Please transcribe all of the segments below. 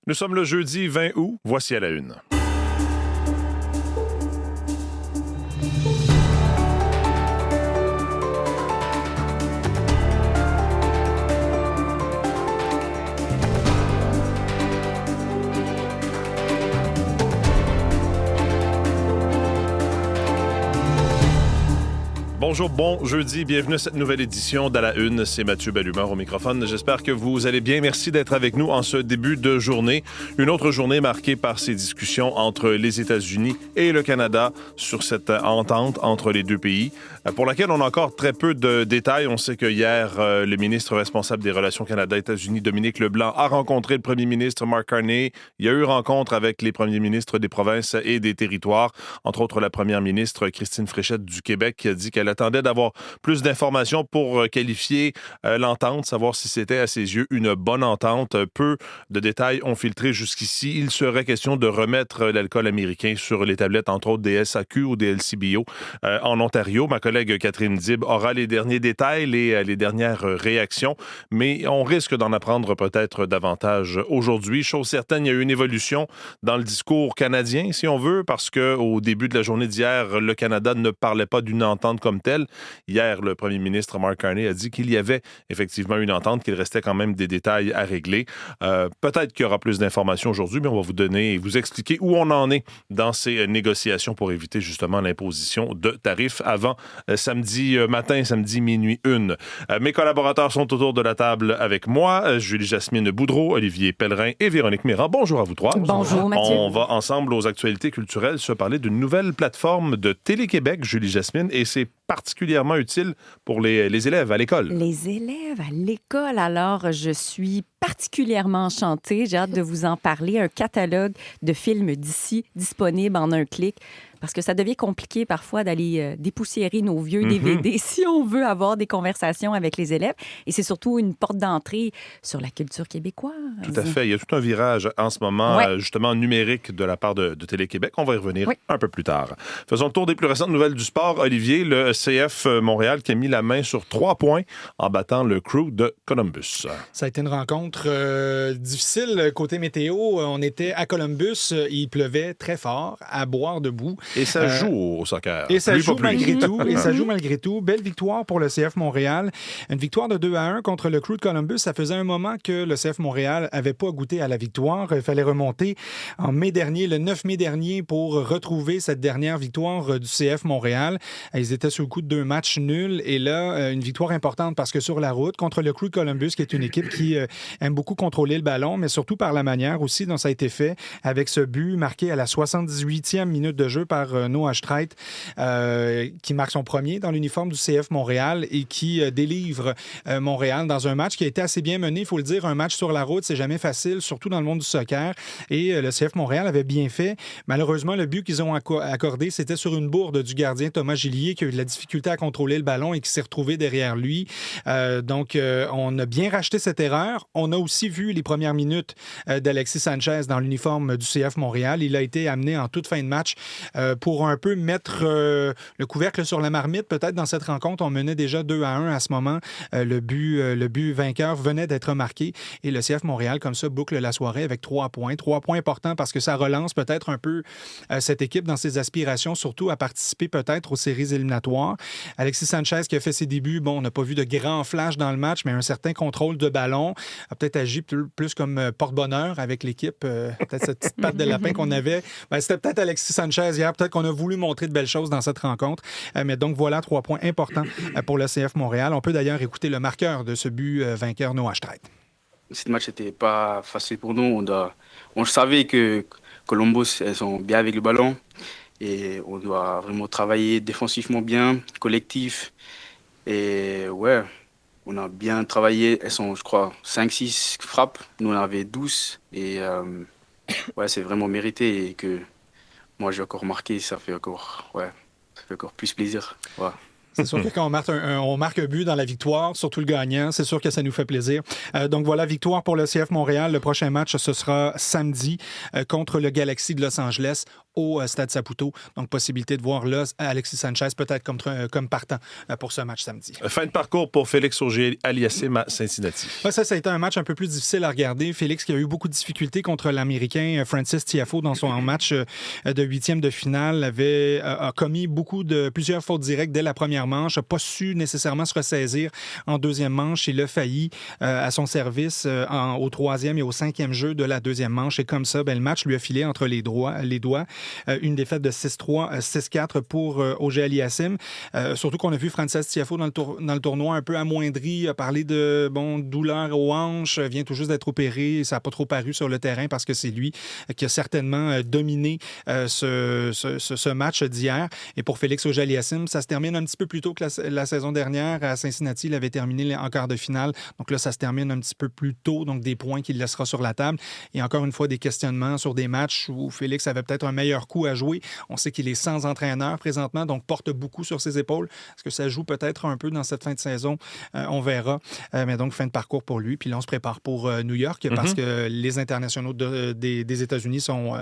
Nous sommes le jeudi 20 août. Voici à la une. Bonjour, bon jeudi, bienvenue à cette nouvelle édition d'À la Une. C'est Mathieu Bellumeur au microphone. J'espère que vous allez bien. Merci d'être avec nous en ce début de journée. Une autre journée marquée par ces discussions entre les États-Unis et le Canada sur cette entente entre les deux pays, pour laquelle on a encore très peu de détails. On sait que hier, le ministre responsable des relations Canada-États-Unis, Dominique Leblanc, a rencontré le premier ministre Mark Carney. Il y a eu rencontre avec les premiers ministres des provinces et des territoires, entre autres la première ministre Christine Fréchette du Québec, qui a dit qu'elle attendait d'avoir plus d'informations pour qualifier l'entente, savoir si c'était à ses yeux une bonne entente. Peu de détails ont filtré jusqu'ici. Il serait question de remettre l'alcool américain sur les tablettes, entre autres des SAQ ou des LCBO en Ontario. Ma collègue Catherine Dib aura les derniers détails, les dernières réactions, mais on risque d'en apprendre peut-être davantage aujourd'hui. Chose certaine, il y a eu une évolution dans le discours canadien, si on veut, parce qu'au début de la journée d'hier, le Canada ne parlait pas d'une entente comme telle. Hier, le premier ministre Mark Carney a dit qu'il y avait effectivement une entente, qu'il restait quand même des détails à régler. Peut-être qu'il y aura plus d'informations aujourd'hui, mais on va vous donner et vous expliquer où on en est dans ces négociations pour éviter justement l'imposition de tarifs avant samedi matin, samedi minuit 1. Mes collaborateurs sont autour de la table avec moi, Julie-Jasmine Boudreau, Olivier Pellerin et Véronique Méran. Bonjour à vous trois. Bonjour, Mathieu. On va ensemble aux actualités culturelles se parler d'une nouvelle plateforme de Télé-Québec, Julie-Jasmine, et c'est particulièrement utile pour les élèves à l'école. Les élèves à l'école, alors je suis particulièrement enchantée. J'ai hâte de vous en parler. Un catalogue de films d'ici disponible en un clic. Parce que ça devient compliqué parfois d'aller dépoussiérer nos vieux DVD si on veut avoir des conversations avec les élèves. Et c'est surtout une porte d'entrée sur la culture québécoise. Tout à fait. Il y a tout un virage en ce moment, justement numérique de la part de Télé-Québec. On va y revenir un peu plus tard. Faisons le tour des plus récentes nouvelles du sport. Olivier, le CF Montréal qui a mis la main sur 3 points en battant le Crew de Columbus. Ça a été une rencontre difficile côté météo. On était à Columbus. Il pleuvait très fort, à boire debout. Et ça joue au soccer. Et ça joue malgré tout. Et ça joue malgré tout. Belle victoire pour le CF Montréal. Une victoire de 2-1 contre le Crew de Columbus. Ça faisait un moment que le CF Montréal n'avait pas goûté à la victoire. Il fallait remonter en mai dernier, le 9 mai dernier, pour retrouver cette dernière victoire du CF Montréal. Ils étaient sous le coup de 2 matchs nuls. Et là, une victoire importante parce que sur la route, contre le Crew de Columbus, qui est une équipe qui aime beaucoup contrôler le ballon, mais surtout par la manière aussi dont ça a été fait, avec ce but marqué à la 78e minute de jeu par Noah Streit, qui marque son premier dans l'uniforme du CF Montréal et qui délivre Montréal dans un match qui a été assez bien mené. Il faut le dire, un match sur la route, c'est jamais facile, surtout dans le monde du soccer. Et le CF Montréal avait bien fait. Malheureusement, le but qu'ils ont accordé, c'était sur une bourde du gardien Thomas Gillier qui a eu de la difficulté à contrôler le ballon et qui s'est retrouvé derrière lui. Donc, on a bien racheté cette erreur. On a aussi vu les premières minutes d'Alexis Sanchez dans l'uniforme du CF Montréal. Il a été amené en toute fin de match pour un peu mettre le couvercle sur la marmite. Peut-être dans cette rencontre, on menait déjà 2-1 à ce moment. Le but vainqueur venait d'être marqué et le CF Montréal, comme ça, boucle la soirée avec 3 points. 3 points importants parce que ça relance peut-être un peu cette équipe dans ses aspirations, surtout à participer peut-être aux séries éliminatoires. Alexis Sanchez qui a fait ses débuts, bon, on n'a pas vu de grands flashs dans le match, mais un certain contrôle de ballon, a peut-être agi plus comme porte-bonheur avec l'équipe. Peut-être cette petite patte de lapin qu'on avait. C'était peut-être Alexis Sanchez hier, peut-être qu'on a voulu montrer de belles choses dans cette rencontre. Mais donc voilà 3 points importants pour le CF Montréal. On peut d'ailleurs écouter le marqueur de ce but vainqueur, Noah Streit. Ce match n'était pas facile pour nous. On savait que Columbus, elles sont bien avec le ballon et on doit vraiment travailler défensivement bien, collectif. Et ouais, on a bien travaillé. Elles sont, je crois, 5-6 frappes. Nous, on en avait 12. Et ouais, c'est vraiment mérité et que moi, j'ai encore marqué. Ça fait encore plus plaisir. Ouais. C'est sûr que quand on marque un but dans la victoire, surtout le gagnant, c'est sûr que ça nous fait plaisir. Donc voilà, victoire pour le CF Montréal. Le prochain match, ce sera samedi contre le Galaxy de Los Angeles au Stade Saputo. Donc, possibilité de voir là Alexis Sanchez peut-être comme partant pour ce match samedi. Fin de parcours pour Félix Auger-Aliassime à Cincinnati. Ouais, ça a été un match un peu plus difficile à regarder. Félix qui a eu beaucoup de difficultés contre l'Américain Francis Tiafoe dans son match de huitième de finale a commis plusieurs fautes directes dès la première manche, n'a pas su nécessairement se ressaisir en deuxième manche. Il a failli à son service au troisième et au cinquième jeu de la deuxième manche. Et comme ça, le match lui a filé entre les doigts. Une défaite de 6-3, 6-4 pour Auger-Aliassime. Surtout qu'on a vu Francis Tiafoe dans le tournoi un peu amoindri, a parlé de douleur aux hanches, vient tout juste d'être opéré. Ça n'a pas trop paru sur le terrain parce que c'est lui qui a certainement dominé ce match d'hier. Et pour Félix Auger-Aliassime, ça se termine un petit peu plus tôt que la saison dernière. À Cincinnati, il avait terminé en quart de finale. Donc là, ça se termine un petit peu plus tôt. Donc des points qu'il laissera sur la table. Et encore une fois, des questionnements sur des matchs où Félix avait peut-être un meilleur coup à jouer. On sait qu'il est sans entraîneur présentement, donc porte beaucoup sur ses épaules. Est-ce que ça joue peut-être un peu dans cette fin de saison? On verra. Mais donc, fin de parcours pour lui. Puis là, on se prépare pour New York parce que les internationaux des États-Unis sont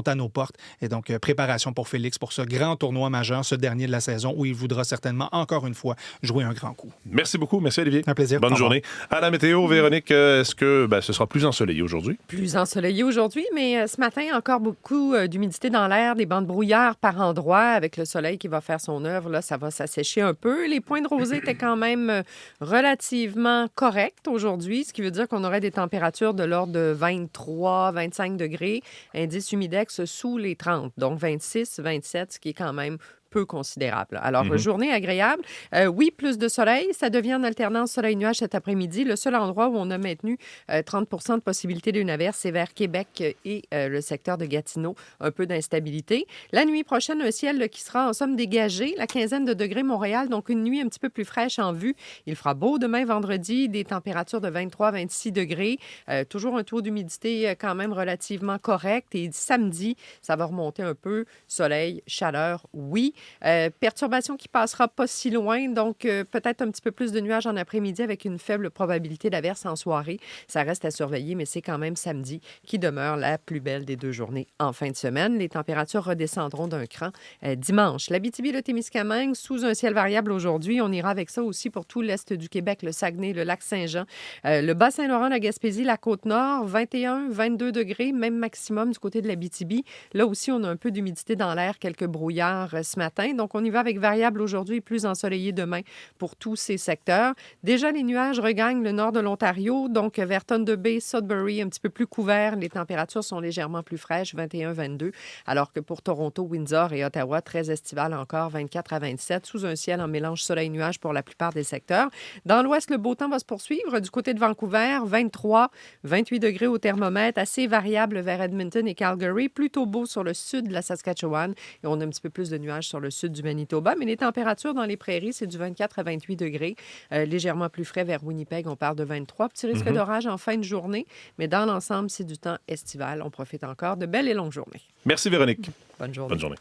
à nos portes. Et donc, préparation pour Félix pour ce grand tournoi majeur, ce dernier de la saison, où il voudra certainement, encore une fois, jouer un grand coup. Merci beaucoup. Merci, Olivier. Un plaisir. Bonne journée. À la météo, Véronique, est-ce que ce sera plus ensoleillé aujourd'hui? Plus ensoleillé aujourd'hui, mais ce matin, encore beaucoup d'humidité dans l'air, des bancs de brouillard par endroits, avec le soleil qui va faire son œuvre. Là, ça va s'assécher un peu. Les points de rosée étaient quand même relativement corrects aujourd'hui, ce qui veut dire qu'on aurait des températures de l'ordre de 23, 25 degrés, indice humidex sous les 30, donc 26, 27, ce qui est quand même peu considérable. Alors, journée agréable. Oui, plus de soleil. Ça devient en alternance soleil-nuage cet après-midi. Le seul endroit où on a maintenu 30 de possibilité d'une averse, c'est vers Québec et le secteur de Gatineau. Un peu d'instabilité. La nuit prochaine, un ciel qui sera en somme dégagé. La quinzaine de degrés Montréal, donc une nuit un petit peu plus fraîche en vue. Il fera beau demain, vendredi, des températures de 23-26 degrés. Toujours un taux d'humidité quand même relativement correct. Et samedi, ça va remonter un peu. Soleil, chaleur, oui. Perturbation qui passera pas si loin, donc peut-être un petit peu plus de nuages en après-midi avec une faible probabilité d'averse en soirée. Ça reste à surveiller, mais c'est quand même samedi qui demeure la plus belle des deux journées en fin de semaine. Les températures redescendront d'un cran dimanche. L'Abitibi, le Témiscamingue, sous un ciel variable aujourd'hui. On ira avec ça aussi pour tout l'est du Québec, le Saguenay, le Lac-Saint-Jean, le Bas-Saint-Laurent, la Gaspésie, la Côte-Nord, 21, 22 degrés, même maximum du côté de l'Abitibi. Là aussi, on a un peu d'humidité dans l'air, quelques brouillards ce matin. Donc, on y va avec variable aujourd'hui et plus ensoleillé demain pour tous ces secteurs. Déjà, les nuages regagnent le nord de l'Ontario, donc vers Thunder Bay, Sudbury, un petit peu plus couvert. Les températures sont légèrement plus fraîches, 21-22, alors que pour Toronto, Windsor et Ottawa, très estival encore, 24 à 27, sous un ciel en mélange soleil-nuage pour la plupart des secteurs. Dans l'ouest, le beau temps va se poursuivre. Du côté de Vancouver, 23, 28 degrés au thermomètre, assez variable vers Edmonton et Calgary, plutôt beau sur le sud de la Saskatchewan, et on a un petit peu plus de nuages sur le sud du Manitoba, mais les températures dans les prairies, c'est du 24 à 28 degrés. Légèrement plus frais vers Winnipeg, on parle de 23. Petit risque d'orage en fin de journée, mais dans l'ensemble, c'est du temps estival. On profite encore de belles et longues journées. Merci, Véronique. Bonne journée. Bonne journée.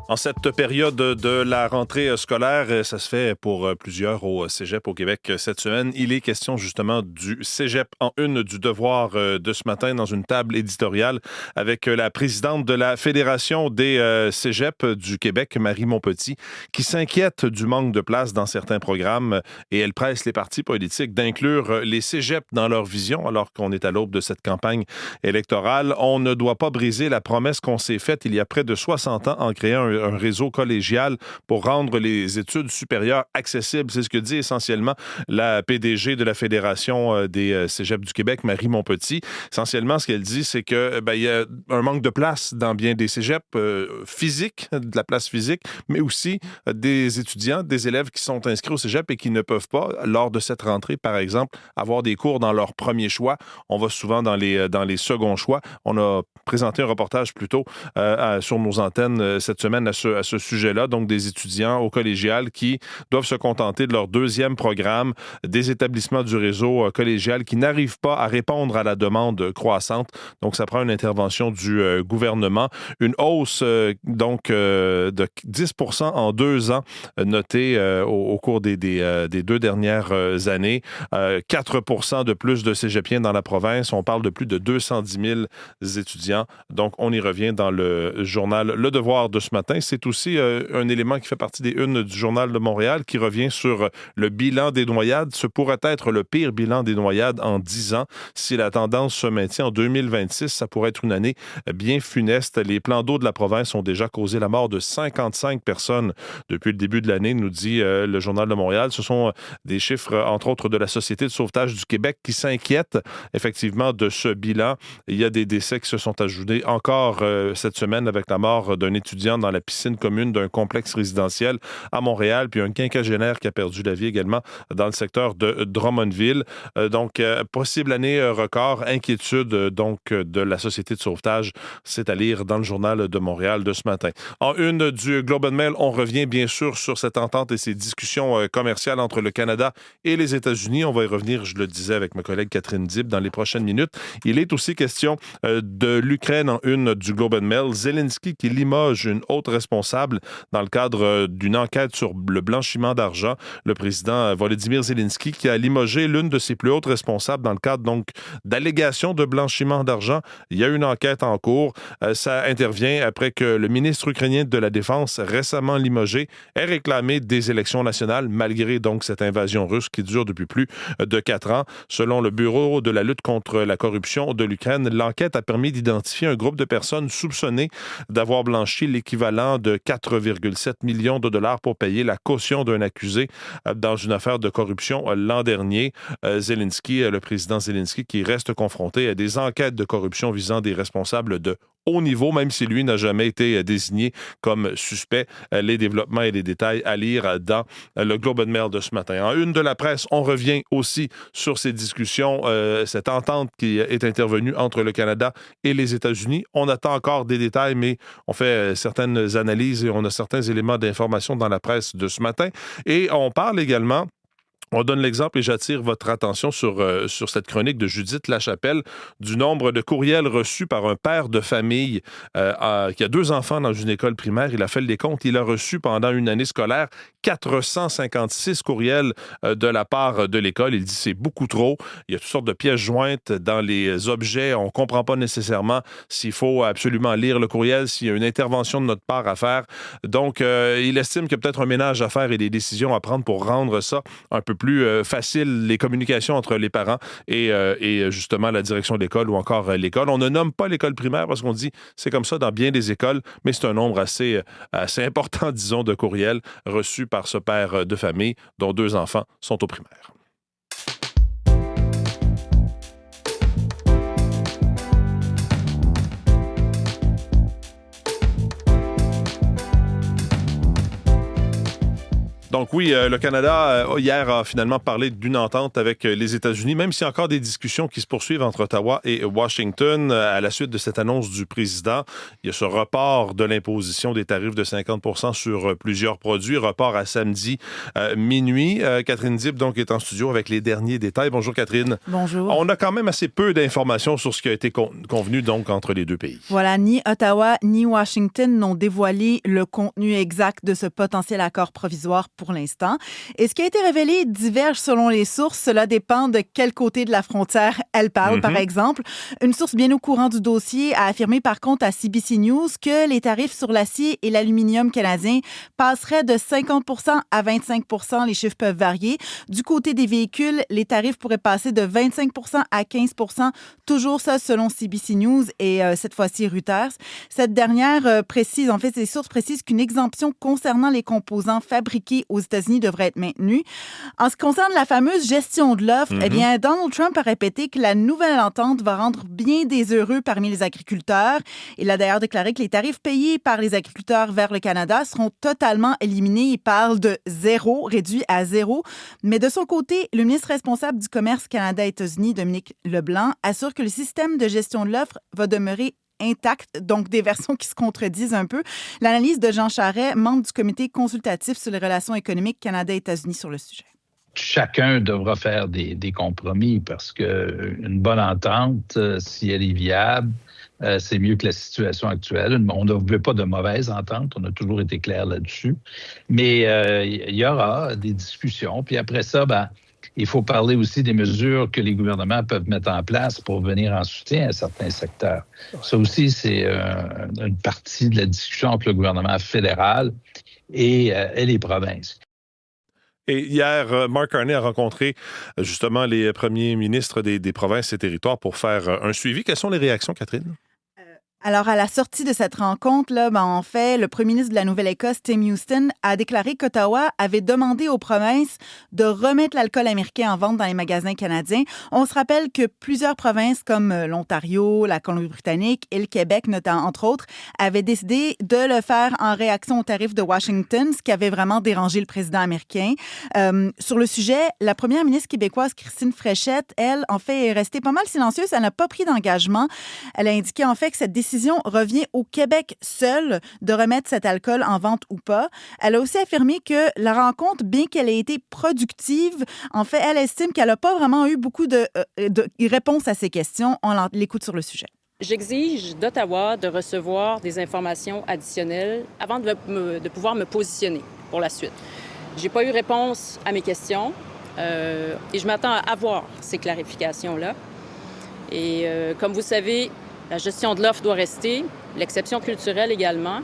En cette période de la rentrée scolaire, ça se fait pour plusieurs au Cégep au Québec cette semaine. Il est question justement du Cégep en une du Devoir de ce matin dans une table éditoriale avec la présidente de la Fédération des Cégeps du Québec, Marie Montpetit, qui s'inquiète du manque de place dans certains programmes et elle presse les partis politiques d'inclure les Cégeps dans leur vision alors qu'on est à l'aube de cette campagne électorale. On ne doit pas briser la promesse qu'on s'est faite il y a près de 60 ans en créant un réseau collégial pour rendre les études supérieures accessibles. C'est ce que dit essentiellement la PDG de la Fédération des Cégeps du Québec, Marie Montpetit. Essentiellement, ce qu'elle dit, c'est que il y a un manque de place dans bien des cégeps physiques, de la place physique, mais aussi des étudiants, des élèves qui sont inscrits au cégep et qui ne peuvent pas, lors de cette rentrée, par exemple, avoir des cours dans leur premier choix. On va souvent dans les seconds choix. On a présenté un reportage plus tôt sur nos antennes cette semaine à ce sujet-là, donc des étudiants au collégial qui doivent se contenter de leur deuxième programme, des établissements du réseau collégial qui n'arrivent pas à répondre à la demande croissante. Donc, ça prend une intervention du gouvernement. Une hausse, de 10 % en 2 ans, notée au cours des 2 dernières années. 4 % de plus de cégepiens dans la province. On parle de plus de 210 000 étudiants. Donc, on y revient dans le journal Le Devoir de ce matin. C'est aussi un élément qui fait partie des unes du Journal de Montréal qui revient sur le bilan des noyades. Ce pourrait être le pire bilan des noyades en 10 ans. Si la tendance se maintient en 2026, ça pourrait être une année bien funeste. Les plans d'eau de la province ont déjà causé la mort de 55 personnes depuis le début de l'année, nous dit le Journal de Montréal. Ce sont des chiffres, entre autres, de la Société de sauvetage du Québec qui s'inquiète effectivement de ce bilan. Il y a des décès qui se sont ajoutés encore cette semaine avec la mort d'un étudiant dans la piscine commune d'un complexe résidentiel à Montréal, puis un quinquagénaire qui a perdu la vie également dans le secteur de Drummondville. Donc, possible année record, inquiétude de la Société de sauvetage, c'est à lire dans le Journal de Montréal de ce matin. En une du Globe and Mail, on revient bien sûr sur cette entente et ces discussions commerciales entre le Canada et les États-Unis. On va y revenir, je le disais, avec ma collègue Catherine Dib dans les prochaines minutes. Il est aussi question de l'Ukraine en une du Globe and Mail. Zelensky qui limoge une haute responsable dans le cadre d'une enquête sur le blanchiment d'argent. Le président Volodymyr Zelensky qui a limogé l'une de ses plus hautes responsables dans le cadre donc d'allégations de blanchiment d'argent. Il y a une enquête en cours. Ça intervient après que le ministre ukrainien de la Défense, récemment limogé, ait réclamé des élections nationales malgré donc cette invasion russe qui dure depuis plus de 4 ans. Selon le Bureau de la lutte contre la corruption de l'Ukraine, l'enquête a permis d'identifier un groupe de personnes soupçonnées d'avoir blanchi l'équivalent de 4,7 millions de dollars pour payer la caution d'un accusé dans une affaire de corruption l'an dernier. Le président Zelensky, qui reste confronté à des enquêtes de corruption visant des responsables de haut niveau, même si lui n'a jamais été désigné comme suspect. Les développements et les détails à lire dans le Globe and Mail de ce matin. En une de la presse, on revient aussi sur ces discussions, cette entente qui est intervenue entre le Canada et les États-Unis. On attend encore des détails, mais on fait certaines analyses et on a certains éléments d'information dans la presse de ce matin. Et on parle également. On donne l'exemple et j'attire votre attention sur cette chronique de Judith Lachapelle du nombre de courriels reçus par un père de famille qui a 2 enfants dans une école primaire. Il a fait les comptes. Il a reçu pendant une année scolaire 456 courriels de la part de l'école. Il dit c'est beaucoup trop. Il y a toutes sortes de pièces jointes dans les objets. On ne comprend pas nécessairement s'il faut absolument lire le courriel, s'il y a une intervention de notre part à faire. Donc, il estime qu'il y a peut-être un ménage à faire et des décisions à prendre pour rendre ça un peu plus facile, les communications entre les parents et justement la direction de l'école ou encore l'école. On ne nomme pas l'école primaire parce qu'on dit c'est comme ça dans bien des écoles, mais c'est un nombre assez important, disons, de courriels reçus par ce père de famille dont 2 enfants sont au primaire. Donc oui, le Canada, hier, a finalement parlé d'une entente avec les États-Unis, même s'il y a encore des discussions qui se poursuivent entre Ottawa et Washington à la suite de cette annonce du président. Il y a ce report de l'imposition des tarifs de 50 % sur plusieurs produits, report à samedi minuit. Catherine Dib, donc, est en studio avec les derniers détails. Bonjour, Catherine. Bonjour. On a quand même assez peu d'informations sur ce qui a été convenu, donc, entre les deux pays. Voilà, ni Ottawa ni Washington n'ont dévoilé le contenu exact de ce potentiel accord provisoire pour l'instant. Et ce qui a été révélé diverge selon les sources. Cela dépend de quel côté de la frontière elle parle, par exemple. Une source bien au courant du dossier a affirmé par contre à CBC News que les tarifs sur l'acier et l'aluminium canadien passeraient de 50 % à 25 %. Les chiffres peuvent varier. Du côté des véhicules, les tarifs pourraient passer de 25 % à 15 %. Toujours ça selon CBC News et cette fois-ci Reuters. Cette dernière précise, en fait, ces sources précisent qu'une exemption concernant les composants fabriqués aux États-Unis devrait être maintenue. En ce qui concerne la fameuse gestion de l'offre, eh bien, Donald Trump a répété que la nouvelle entente va rendre bien des heureux parmi les agriculteurs. Il a d'ailleurs déclaré que les tarifs payés par les agriculteurs vers le Canada seront totalement éliminés. Il parle de zéro, réduit à zéro. Mais de son côté, le ministre responsable du commerce Canada-États-Unis, Dominique Leblanc, assure que le système de gestion de l'offre va demeurer intactes, donc des versions qui se contredisent un peu. L'analyse de Jean Charest, membre du comité consultatif sur les relations économiques Canada-États-Unis sur le sujet. Chacun devra faire des compromis parce qu'une bonne entente, si elle est viable, c'est mieux que la situation actuelle. On ne veut pas de mauvaise entente, on a toujours été clair là-dessus. Mais il y aura des discussions. Puis après ça, il faut parler aussi des mesures que les gouvernements peuvent mettre en place pour venir en soutien à certains secteurs. Ça aussi, c'est une partie de la discussion entre le gouvernement fédéral et les provinces. Et hier, Mark Carney a rencontré justement les premiers ministres des provinces et territoires pour faire un suivi. Quelles sont les réactions, Catherine? Alors, à la sortie de cette rencontre-là, en fait, le premier ministre de la Nouvelle-Écosse, Tim Houston, a déclaré qu'Ottawa avait demandé aux provinces de remettre l'alcool américain en vente dans les magasins canadiens. On se rappelle que plusieurs provinces comme l'Ontario, la Colombie-Britannique et le Québec, notamment, entre autres, avaient décidé de le faire en réaction aux tarifs de Washington, ce qui avait vraiment dérangé le président américain. Sur le sujet, la première ministre québécoise, Christine Fréchette, elle, en fait, est restée pas mal silencieuse. Elle n'a pas pris d'engagement. Elle a indiqué, en fait, que cette décision revient au Québec seul de remettre cet alcool en vente ou pas. Elle a aussi affirmé que la rencontre, bien qu'elle ait été productive, en fait, elle estime qu'elle n'a pas vraiment eu beaucoup de réponses à ces questions. On l'écoute sur le sujet. J'exige d'Ottawa de recevoir des informations additionnelles avant de pouvoir me positionner pour la suite. J'ai pas eu réponse à mes questions et je m'attends à avoir ces clarifications-là. Et comme vous savez, la gestion de l'offre doit rester, l'exception culturelle également.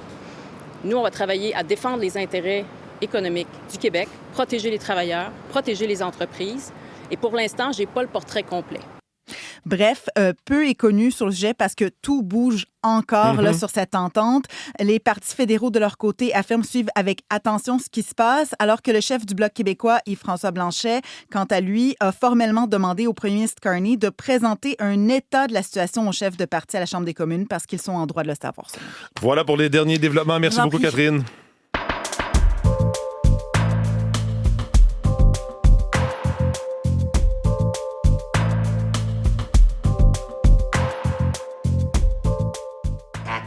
Nous, on va travailler à défendre les intérêts économiques du Québec, protéger les travailleurs, protéger les entreprises. Et pour l'instant, je n'ai pas le portrait complet. Bref, peu est connu sur le sujet parce que tout bouge encore là, sur cette entente. Les partis fédéraux, de leur côté, affirment suivre avec attention ce qui se passe, alors que le chef du Bloc québécois, Yves-François Blanchet, quant à lui, a formellement demandé au premier ministre Carney de présenter un état de la situation au chef de parti à la Chambre des communes parce qu'ils sont en droit de le savoir. Voilà pour les derniers développements. Merci beaucoup, Catherine.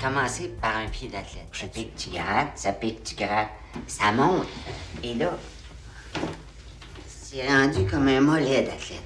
Commencer par un pied d'athlète. Ça pique, tu grattes, ça pique, tu grattes. Ça monte. Et là, c'est rendu comme un mollet d'athlète.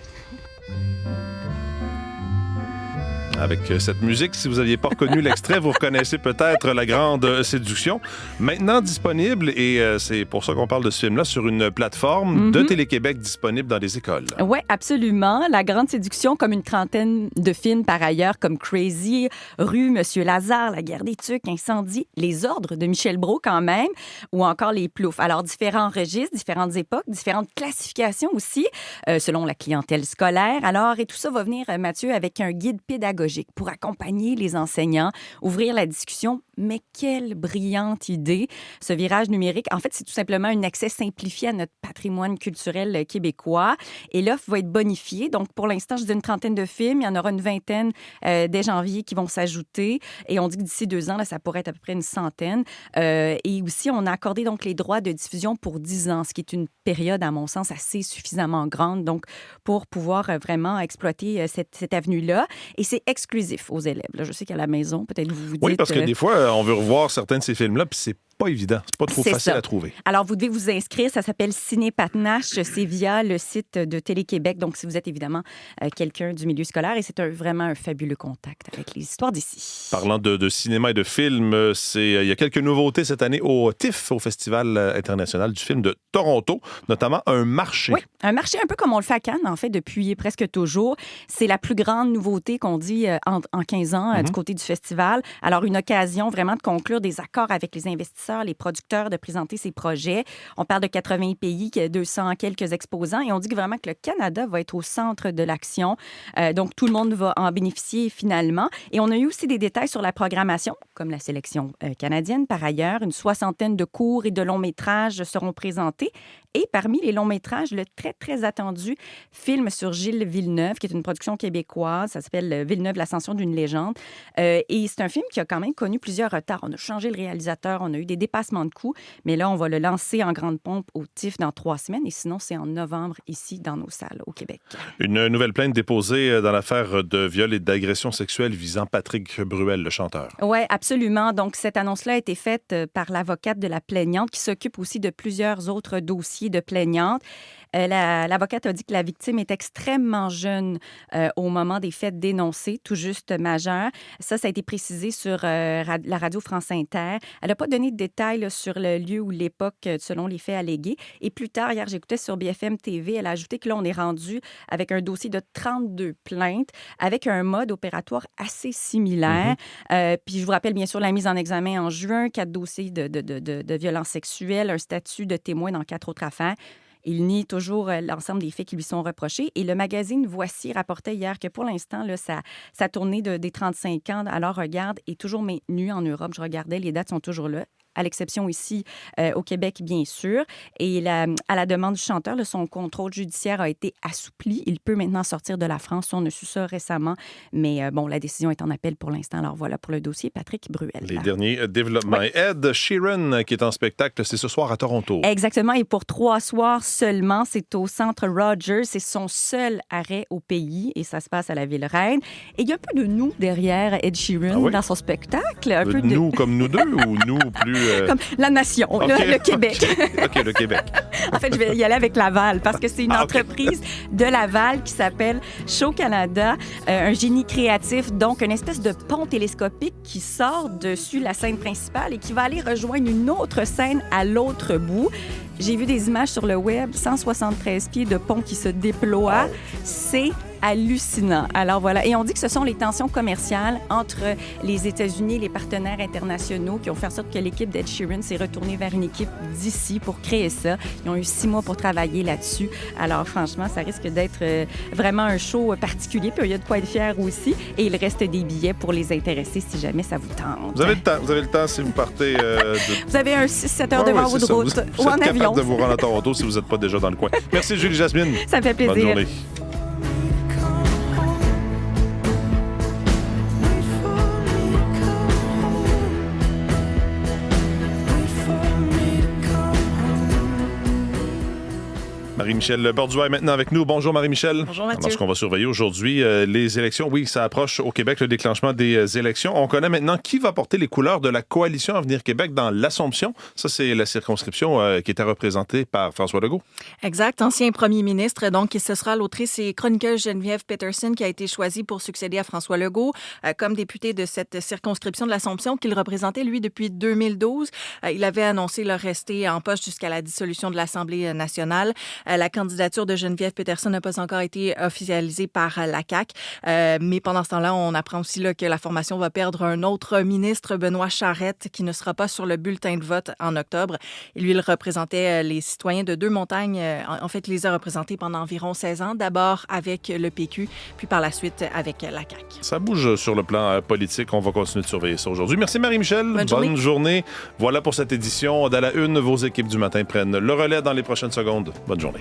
Avec cette musique, si vous n'aviez pas reconnu l'extrait, vous reconnaissez peut-être La Grande Séduction. Maintenant disponible, et c'est pour ça qu'on parle de ce film-là, sur une plateforme de Télé-Québec disponible dans les écoles. Oui, absolument. La Grande Séduction, comme une trentaine de films par ailleurs, comme Crazy, Rue, Monsieur Lazare, La Guerre des Tucs, Incendie, Les Ordres de Michel Brault quand même, ou encore Les Ploufs. Alors, différents registres, différentes époques, différentes classifications aussi, selon la clientèle scolaire. Alors, et tout ça va venir, Mathieu, avec un guide pédagogique pour accompagner les enseignants, ouvrir la discussion. Mais quelle brillante idée! Ce virage numérique, en fait, c'est tout simplement un accès simplifié à notre patrimoine culturel québécois. Et l'offre va être bonifiée. Donc, pour l'instant, je dis une trentaine de films. Il y en aura une vingtaine dès janvier qui vont s'ajouter. Et on dit que d'ici 2 ans, là, ça pourrait être à peu près une centaine. Et aussi, on a accordé donc les droits de diffusion pour 10 ans, ce qui est une période, à mon sens, assez suffisamment grande donc pour pouvoir vraiment exploiter cette avenue-là. Et c'est exclusif aux élèves. Là, je sais qu'à la maison, peut-être vous vous dites... Oui, parce que des fois, on veut revoir certains de ces films-là, puis c'est pas évident. C'est pas trop facile à trouver. Alors, vous devez vous inscrire. Ça s'appelle Ciné Patnache. C'est via le site de Télé-Québec. Donc, si vous êtes évidemment quelqu'un du milieu scolaire, et c'est vraiment un fabuleux contact avec les histoires d'ici. Parlant de cinéma et de films, il y a quelques nouveautés cette année au TIFF, au Festival international du film de Toronto, notamment un marché. Oui, un marché un peu comme on le fait à Cannes, en fait, depuis presque toujours. C'est la plus grande nouveauté qu'on dit en 15 ans du côté du festival. Alors, une occasion vraiment de conclure des accords avec les investisseurs, les producteurs, de présenter ces projets. On parle de 80 pays, 200 quelques exposants, et on dit que vraiment que le Canada va être au centre de l'action. Donc, tout le monde va en bénéficier finalement. Et on a eu aussi des détails sur la programmation, comme la sélection canadienne. Par ailleurs, une 60aine de courts et de longs métrages seront présentés. Et parmi les longs métrages, le très, très attendu film sur Gilles Villeneuve, qui est une production québécoise. Ça s'appelle Villeneuve, l'ascension d'une légende. Et c'est un film qui a quand même connu plusieurs retards. On a changé le réalisateur, on a eu des dépassements de coûts, mais là, on va le lancer en grande pompe au TIFF dans 3 semaines. Et sinon, c'est en novembre ici dans nos salles au Québec. Une nouvelle plainte déposée dans l'affaire de viol et d'agression sexuelle visant Patrick Bruel, le chanteur. Oui, absolument. Donc, cette annonce-là a été faite par l'avocate de la plaignante qui s'occupe aussi de plusieurs autres dossiers de plaignante. L'avocate a dit que la victime est extrêmement jeune au moment des faits dénoncés, tout juste majeure. Ça a été précisé sur la radio France Inter. Elle n'a pas donné de détails là, sur le lieu ou l'époque selon les faits allégués. Et plus tard, hier, j'écoutais sur BFM TV, elle a ajouté que là, on est rendu avec un dossier de 32 plaintes avec un mode opératoire assez similaire. Puis je vous rappelle bien sûr la mise en examen en juin, 4 dossiers de violences sexuelles, un statut de témoin dans 4 autres affaires. Il nie toujours l'ensemble des faits qui lui sont reprochés. Et le magazine Voici rapportait hier que pour l'instant, là, sa tournée des 35 ans à leur regard est toujours maintenue en Europe. Je regardais, les dates sont toujours là, à l'exception ici au Québec, bien sûr. Et à la demande du chanteur, là, son contrôle judiciaire a été assoupli. Il peut maintenant sortir de la France. On a su ça récemment. Mais bon, la décision est en appel pour l'instant. Alors voilà pour le dossier Patrick Bruel. Les derniers développements. Oui. Ed Sheeran, qui est en spectacle, c'est ce soir à Toronto. Exactement. Et pour 3 soirs seulement, c'est au Centre Rogers. C'est son seul arrêt au pays. Et ça se passe à la Ville-Reine. Et il y a un peu de nous derrière Ed Sheeran dans son spectacle. Un peu de nous comme nous deux ou nous plus... Comme la nation, le Québec. OK, le Québec. En fait, je vais y aller avec Laval parce que c'est une entreprise de Laval qui s'appelle Show Canada, un génie créatif, donc une espèce de pont télescopique qui sort dessus la scène principale et qui va aller rejoindre une autre scène à l'autre bout. J'ai vu des images sur le web, 173 pieds de pont qui se déploie. C'est hallucinant. Alors voilà. Et on dit que ce sont les tensions commerciales entre les États-Unis et les partenaires internationaux qui ont fait en sorte que l'équipe d'Ed Sheeran s'est retournée vers une équipe d'ici pour créer ça. Ils ont eu 6 mois pour travailler là-dessus. Alors franchement, ça risque d'être vraiment un show particulier. Puis il y a de quoi être fier aussi. Et il reste des billets pour les intéresser si jamais ça vous tente. Vous avez le temps si vous partez Vous avez un 6-7 heures devant vous de route ou en avion. De vous rendre à Toronto si vous n'êtes pas déjà dans le coin. Merci Julie Jasmine. Ça me fait plaisir. Bonne journée. Marie-Michel Borduas est maintenant avec nous. Bonjour Marie-Michel. Bonjour Mathieu. Alors, ce qu'on va surveiller aujourd'hui, les élections. Oui, ça approche au Québec, le déclenchement des élections. On connaît maintenant qui va porter les couleurs de la coalition Avenir Québec dans l'Assomption. Ça, c'est la circonscription qui était représentée par François Legault. Exact, ancien premier ministre. Donc, ce sera l'autrice et chroniqueuse Geneviève Peterson qui a été choisie pour succéder à François Legault comme député de cette circonscription de l'Assomption qu'il représentait, lui, depuis 2012. Il avait annoncé le rester en poste jusqu'à la dissolution de l'Assemblée nationale. La candidature de Geneviève Peterson n'a pas encore été officialisée par la CAQ. Mais pendant ce temps-là, on apprend aussi là, que la formation va perdre un autre ministre, Benoît Charette, qui ne sera pas sur le bulletin de vote en octobre. Et lui, il représentait les citoyens de Deux-Montagnes. En fait, il les a représentés pendant environ 16 ans. D'abord avec le PQ, puis par la suite avec la CAQ. Ça bouge sur le plan politique. On va continuer de surveiller ça aujourd'hui. Merci Marie-Michel. Bonne journée. Voilà pour cette édition d'À la Une. Vos équipes du matin prennent le relais dans les prochaines secondes. Bonne journée.